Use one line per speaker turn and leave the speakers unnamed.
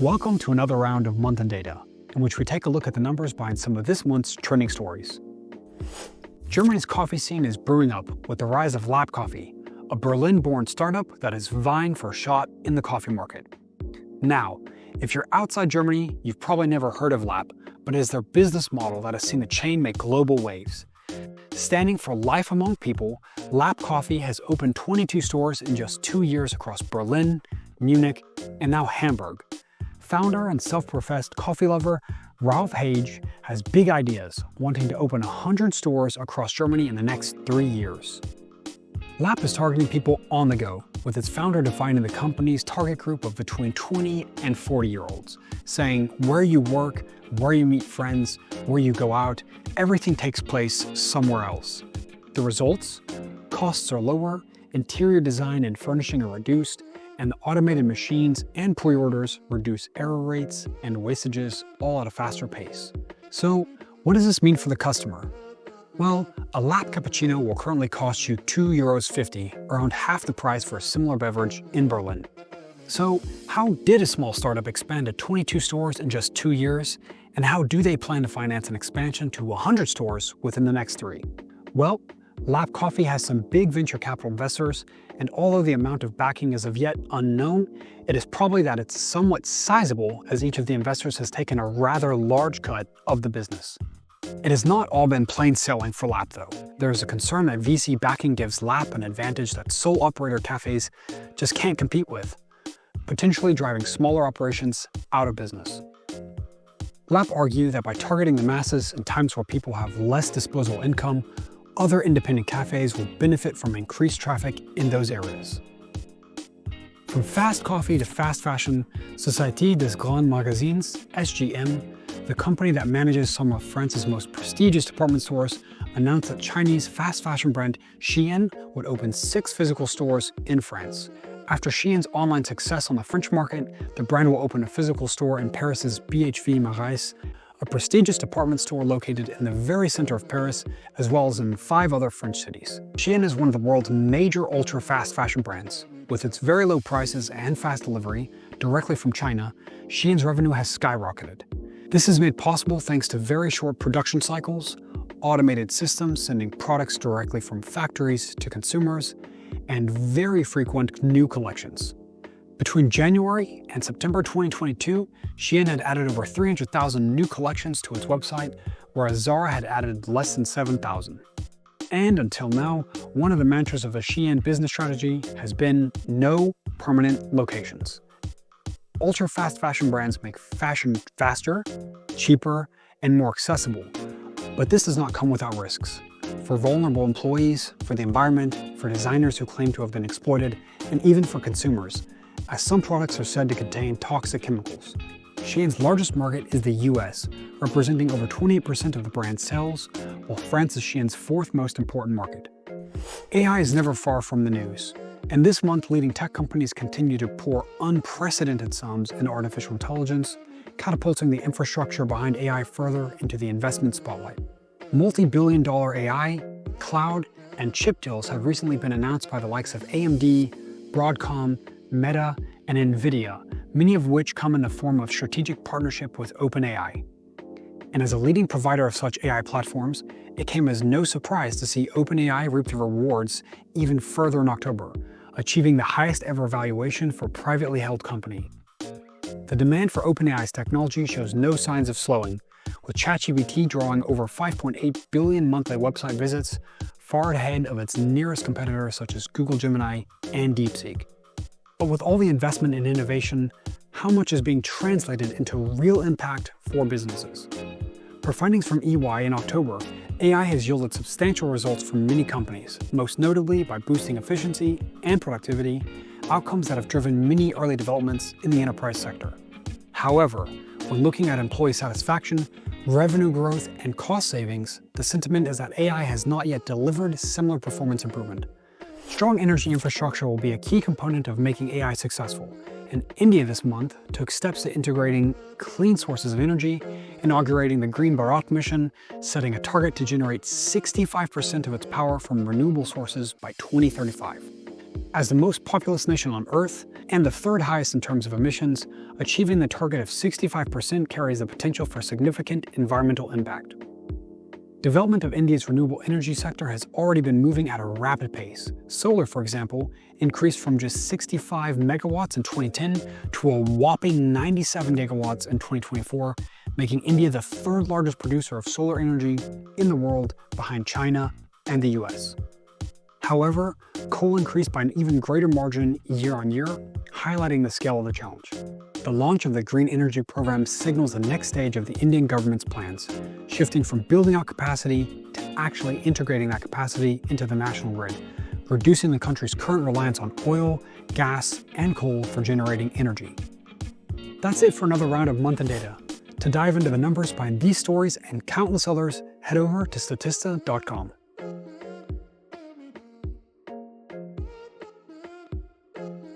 Welcome to another round of Month in Data, in which we take a look at the numbers behind some of this month's trending stories. Germany's coffee scene is brewing up with the rise of Lab Coffee, a Berlin-born startup that is vying for a shot in the coffee market. Now, if you're outside Germany, you've probably never heard of Lab, but it is their business model that has seen the chain make global waves. Standing for life among people, Lab Coffee has opened 22 stores in just 2 years across Berlin, Munich, and now Hamburg. Founder and self-professed coffee lover Ralph Hage has big ideas, wanting to open 100 stores across Germany in the next 3 years. Lab is targeting people on the go, with its founder defining the company's target group of between 20 and 40-year-olds, saying where you work, where you meet friends, where you go out, everything takes place somewhere else. The results? Costs are lower, interior design and furnishing are reduced, and the automated machines and pre-orders reduce error rates and wastages all at a faster pace. So, what does this mean for the customer? Well, a Lab cappuccino will currently cost you €2.50, around half the price for a similar beverage in Berlin. So, how did a small startup expand to 22 stores in just 2 years? And how do they plan to finance an expansion to 100 stores within the next 3? Well, Lab Coffee has some big venture capital investors, and although the amount of backing is of yet unknown, it is probably that it's somewhat sizable, as each of the investors has taken a rather large cut of the business. It has not all been plain sailing for Lab though. There is a concern that VC backing gives Lab an advantage that sole operator cafes just can't compete with, potentially driving smaller operations out of business. Lab argue that by targeting the masses in times where people have less disposable income, other independent cafes will benefit from increased traffic in those areas. From fast coffee to fast fashion, Société des Grands Magasins, SGM, the company that manages some of France's most prestigious department stores, announced that Chinese fast fashion brand Shein would open 6 physical stores in France. After Shein's online success on the French market, the brand will open a physical store in Paris's BHV Marais, a prestigious department store located in the very center of Paris, as well as in 5 other French cities. Shein is one of the world's major ultra-fast fashion brands. With its very low prices and fast delivery directly from China, Shein's revenue has skyrocketed. This is made possible thanks to very short production cycles, automated systems sending products directly from factories to consumers, and very frequent new collections. Between January and September 2022, Shein had added over 300,000 new collections to its website, whereas Zara had added less than 7,000. And until now, one of the mantras of the Shein business strategy has been no permanent locations. Ultra-fast fashion brands make fashion faster, cheaper, and more accessible, but this does not come without risks. For vulnerable employees, for the environment, for designers who claim to have been exploited, and even for consumers, as some products are said to contain toxic chemicals. Shein's largest market is the US, representing over 28% of the brand's sales, while France is Shein's 4th most important market. AI is never far from the news, and this month leading tech companies continue to pour unprecedented sums in artificial intelligence, catapulting the infrastructure behind AI further into the investment spotlight. Multi-billion-dollar AI, cloud, and chip deals have recently been announced by the likes of AMD, Broadcom, Meta, and NVIDIA, many of which come in the form of strategic partnership with OpenAI. And as a leading provider of such AI platforms, it came as no surprise to see OpenAI reap the rewards even further in October, achieving the highest ever valuation for a privately held company. The demand for OpenAI's technology shows no signs of slowing, with ChatGPT drawing over 5.8 billion monthly website visits, far ahead of its nearest competitors such as Google Gemini and DeepSeek. But with all the investment in innovation, how much is being translated into real impact for businesses? Per findings from EY in October, AI has yielded substantial results for many companies, most notably by boosting efficiency and productivity, outcomes that have driven many early developments in the enterprise sector. However, when looking at employee satisfaction, revenue growth, and cost savings, the sentiment is that AI has not yet delivered similar performance improvement. Strong energy infrastructure will be a key component of making AI successful, and India this month took steps to integrating clean sources of energy, inaugurating the Green Bharat mission, setting a target to generate 65% of its power from renewable sources by 2035. As the most populous nation on Earth and the third highest in terms of emissions, achieving the target of 65% carries the potential for significant environmental impact. Development of India's renewable energy sector has already been moving at a rapid pace. Solar, for example, increased from just 65 megawatts in 2010 to a whopping 97 gigawatts in 2024, making India the third largest producer of solar energy in the world behind China and the US. However, coal increased by an even greater margin year on year, highlighting the scale of the challenge. The launch of the Green Energy Program signals the next stage of the Indian government's plans, shifting from building out capacity to actually integrating that capacity into the national grid, reducing the country's current reliance on oil, gas, and coal for generating energy. That's it for another round of Month in Data. To dive into the numbers behind these stories and countless others, head over to Statista.com.